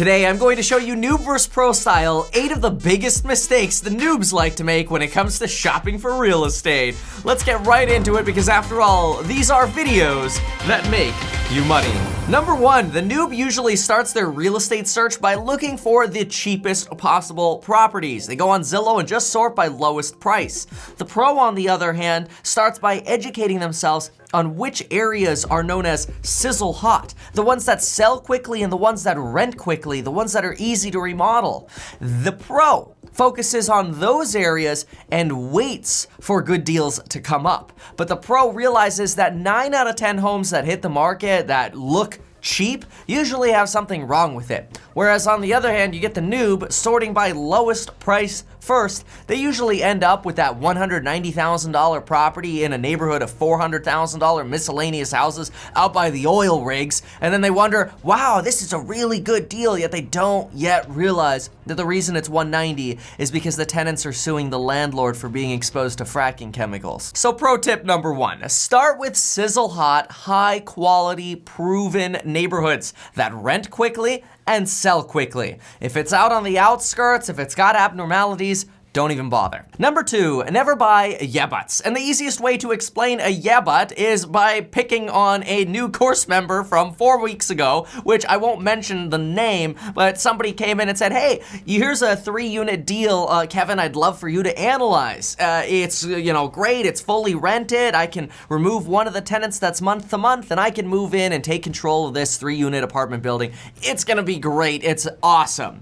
Today, I'm going to show you Noob vs. Pro style 8 of the biggest mistakes the noobs like to make when it comes to shopping for real estate. Let's get right into it because after all, these are videos that make you money. Number 1, the noob usually starts their real estate search by looking for the cheapest possible properties. They go on Zillow and just sort by lowest price. The pro, on the other hand, starts by educating themselves on which areas are known as sizzle hot, the ones that sell quickly and the ones that rent quickly, the ones that are easy to remodel. The pro focuses on those areas and waits for good deals to come up. But the pro realizes that 9 out of 10 homes that hit the market that look cheap usually have something wrong with it. Whereas on the other hand, you get the noob sorting by lowest price first. They usually end up with that $190,000 property in a neighborhood of $400,000 miscellaneous houses out by the oil rigs, and then they wonder, wow, this is a really good deal, yet they don't yet realize that the reason it's 190 is because the tenants are suing the landlord for being exposed to fracking chemicals. So pro tip number 1, start with sizzle hot, high quality, proven neighborhoods that rent quickly and sell quickly. If it's out on the outskirts, if it's got abnormalities, don't even bother. Number 2, never buy yeah buts. And the easiest way to explain a yeah but is by picking on a new course member from 4 weeks ago, which I won't mention the name, but somebody came in and said, hey, here's a 3-unit deal, Kevin, I'd love for you to analyze. It's, great, it's fully rented, I can remove one of the tenants that's month to month, and I can move in and take control of this 3-unit apartment building. It's gonna be great, it's awesome.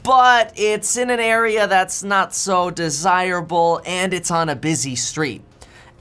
But it's in an area that's not so desirable, and it's on a busy street.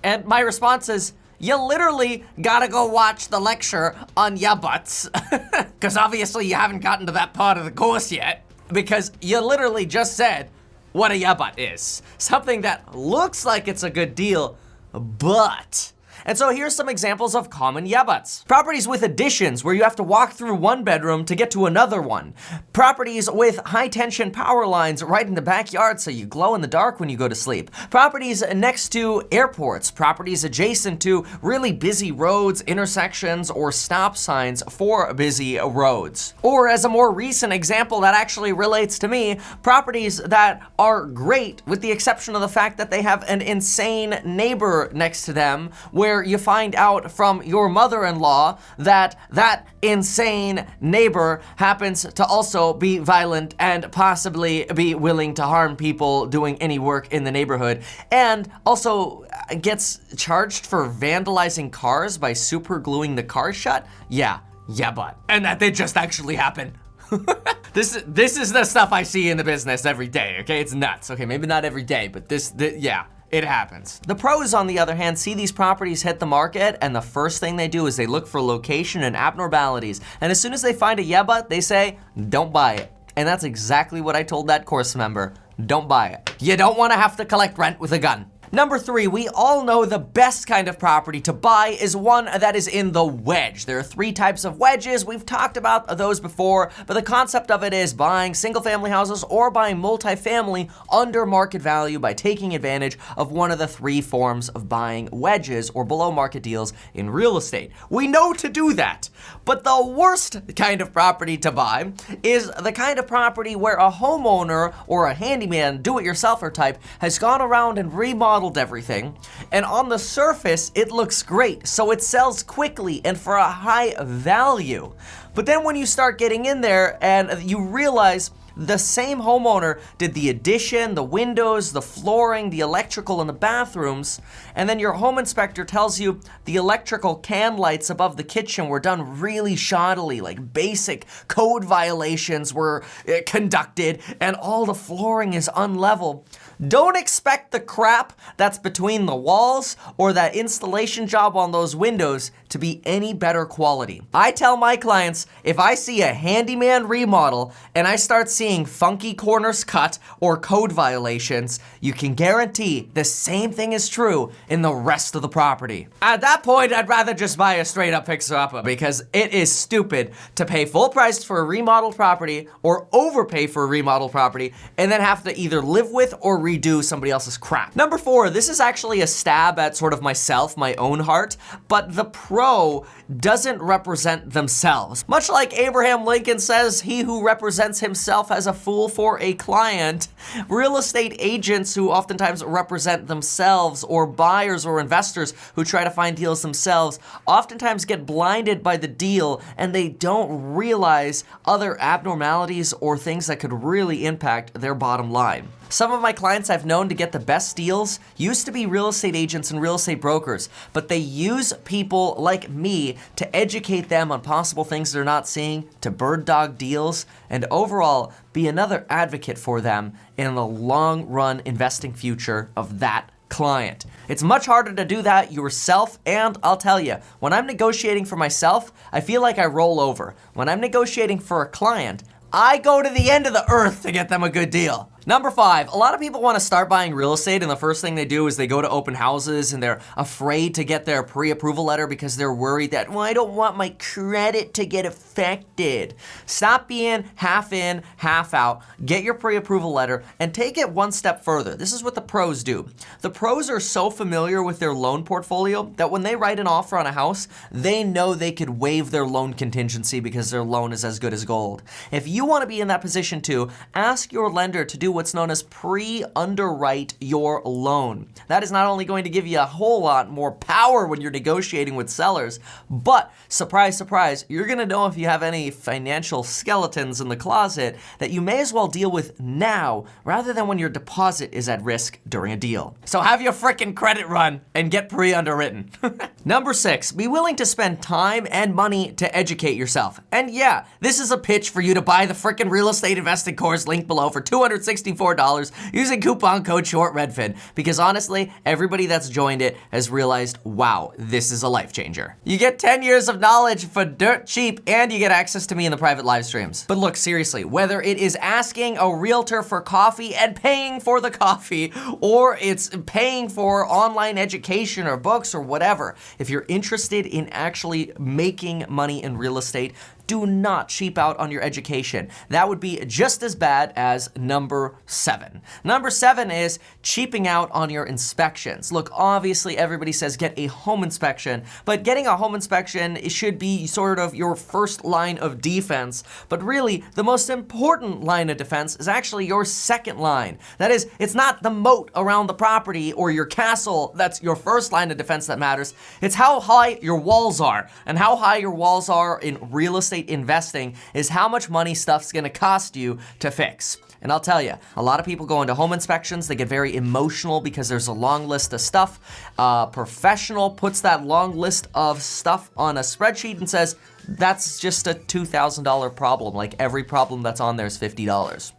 And my response is, you literally gotta go watch the lecture on yeah buts, because obviously you haven't gotten to that part of the course yet, because you literally just said what a yeah but is. Something that looks like it's a good deal, but... And so here's some examples of common yeah buts. Properties with additions where you have to walk through one bedroom to get to another one. Properties with high tension power lines right in the backyard so you glow in the dark when you go to sleep. Properties next to airports. Properties adjacent to really busy roads, intersections, or stop signs for busy roads. Or as a more recent example that actually relates to me, properties that are great with the exception of the fact that they have an insane neighbor next to them where you find out from your mother-in-law that that insane neighbor happens to also be violent and possibly be willing to harm people doing any work in the neighborhood, and also gets charged for vandalizing cars by super gluing the car shut. Yeah, but. And that did just actually happen. This is the stuff I see in the business every day, okay? It's nuts. Okay, maybe not every day, but yeah. It happens. The pros, on the other hand, see these properties hit the market, and the first thing they do is they look for location and abnormalities. And as soon as they find a yeah but, they say, don't buy it. And that's exactly what I told that course member. Don't buy it. You don't want to have to collect rent with a gun. Number 3, we all know the best kind of property to buy is one that is in the wedge. There are 3 types of wedges. We've talked about those before, but the concept of it is buying single-family houses or buying multifamily under market value by taking advantage of one of the 3 forms of buying wedges or below-market deals in real estate. We know to do that, but the worst kind of property to buy is the kind of property where a homeowner or a handyman, do-it-yourselfer type, has gone around and remodeled everything, and on the surface it looks great, so it sells quickly and for a high value. But then when you start getting in there and you realize the same homeowner did the addition, the windows, the flooring, the electrical, and the bathrooms, and then your home inspector tells you the electrical can lights above the kitchen were done really shoddily, like basic code violations were conducted, and all the flooring is unlevel. Don't expect the crap that's between the walls or that installation job on those windows to be any better quality. I tell my clients, if I see a handyman remodel and I start seeing funky corners cut or code violations, you can guarantee the same thing is true in the rest of the property. At that point, I'd rather just buy a straight up fixer-upper because it is stupid to pay full price for a remodeled property or overpay for a remodeled property and then have to either live with or redo somebody else's crap. Number 4, this is actually a stab at sort of myself, my own heart, but the pro doesn't represent themselves. Much like Abraham Lincoln says, he who represents himself as a fool for a client, real estate agents who oftentimes represent themselves, or buyers or investors who try to find deals themselves, oftentimes get blinded by the deal and they don't realize other abnormalities or things that could really impact their bottom line. Some of my clients I've known to get the best deals used to be real estate agents and real estate brokers, but they use people like me to educate them on possible things they're not seeing, to bird dog deals, and overall be another advocate for them in the long run investing future of that client. It's much harder to do that yourself, and I'll tell you, when I'm negotiating for myself, I feel like I roll over. When I'm negotiating for a client, I go to the end of the earth to get them a good deal. Number 5, a lot of people want to start buying real estate, and the first thing they do is they go to open houses and they're afraid to get their pre-approval letter because they're worried that, well, I don't want my credit to get affected. Stop being half in, half out. Get your pre-approval letter and take it one step further. This is what the pros do. The pros are so familiar with their loan portfolio that when they write an offer on a house, they know they could waive their loan contingency because their loan is as good as gold. If you want to be in that position too, ask your lender to do what's known as pre-underwrite your loan. That is not only going to give you a whole lot more power when you're negotiating with sellers, but surprise, surprise, you're gonna know if you have any financial skeletons in the closet that you may as well deal with now rather than when your deposit is at risk during a deal. So have your frickin' credit run and get pre-underwritten. Number 6, be willing to spend time and money to educate yourself. And yeah, this is a pitch for you to buy the frickin' real estate investing course linked below for $264 using coupon code SHORTREDFIN, because honestly, everybody that's joined it has realized, wow, this is a life changer. You get 10 years of knowledge for dirt cheap, and you get access to me in the private live streams. But look, seriously, whether it is asking a realtor for coffee and paying for the coffee, or it's paying for online education or books or whatever, if you're interested in actually making money in real estate, do not cheap out on your education. That would be just as bad as number 7. Number 7 is cheaping out on your inspections. Look, obviously everybody says get a home inspection, but getting a home inspection should be sort of your first line of defense. But really, the most important line of defense is actually your second line. That is, it's not the moat around the property or your castle that's your first line of defense that matters. It's how high your walls are. And how high your walls are in real estate investing is how much money stuff's gonna cost you to fix. And I'll tell you, a lot of people go into home inspections, they get very emotional because there's a long list of stuff. A professional puts that long list of stuff on a spreadsheet and says, that's just a $2,000 problem. Like every problem that's on there is $50.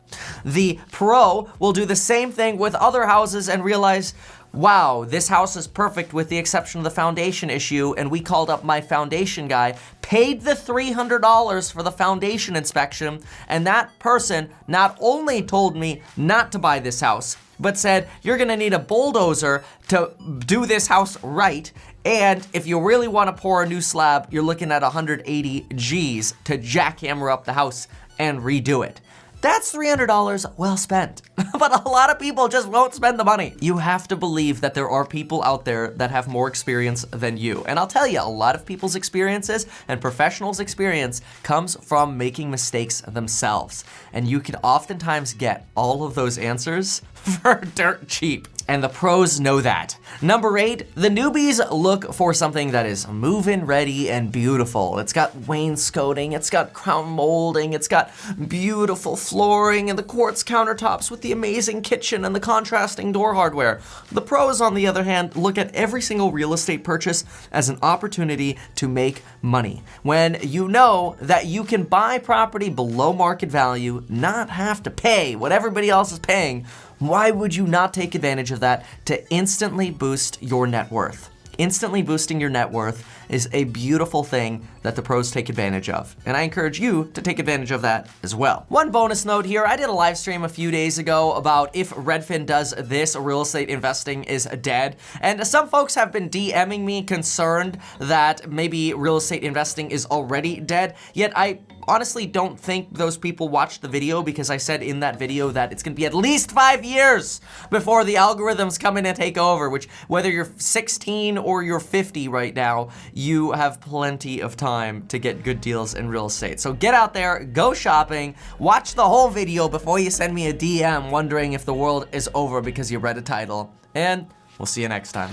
The pro will do the same thing with other houses and realize, wow, this house is perfect with the exception of the foundation issue, and we called up my foundation guy, paid the $300 for the foundation inspection, and that person not only told me not to buy this house, but said, you're gonna need a bulldozer to do this house right, and if you really wanna pour a new slab, you're looking at 180 G's to jackhammer up the house and redo it. That's $300 well spent. But a lot of people just won't spend the money. You have to believe that there are people out there that have more experience than you. And I'll tell you, a lot of people's experiences and professionals' experience comes from making mistakes themselves. And you can oftentimes get all of those answers for dirt cheap. And the pros know that. Number 8, the newbies look for something that is move-in ready and beautiful. It's got wainscoting, it's got crown molding, it's got beautiful flooring and the quartz countertops with the amazing kitchen and the contrasting door hardware. The pros, on the other hand, look at every single real estate purchase as an opportunity to make money. When you know that you can buy property below market value, not have to pay what everybody else is paying, why would you not take advantage of that to instantly boost your net worth? Instantly boosting your net worth is a beautiful thing that the pros take advantage of. And I encourage you to take advantage of that as well. One bonus note here, I did a live stream a few days ago about if Redfin does this, real estate investing is dead. And some folks have been DMing me concerned that maybe real estate investing is already dead. Yet I honestly don't think those people watched the video because I said in that video that it's gonna be at least 5 years before the algorithms come in and take over, which whether you're 16 or you're 50 right now, you have plenty of time to get good deals in real estate. So get out there, go shopping, watch the whole video before you send me a DM wondering if the world is over because you read a title, and we'll see you next time.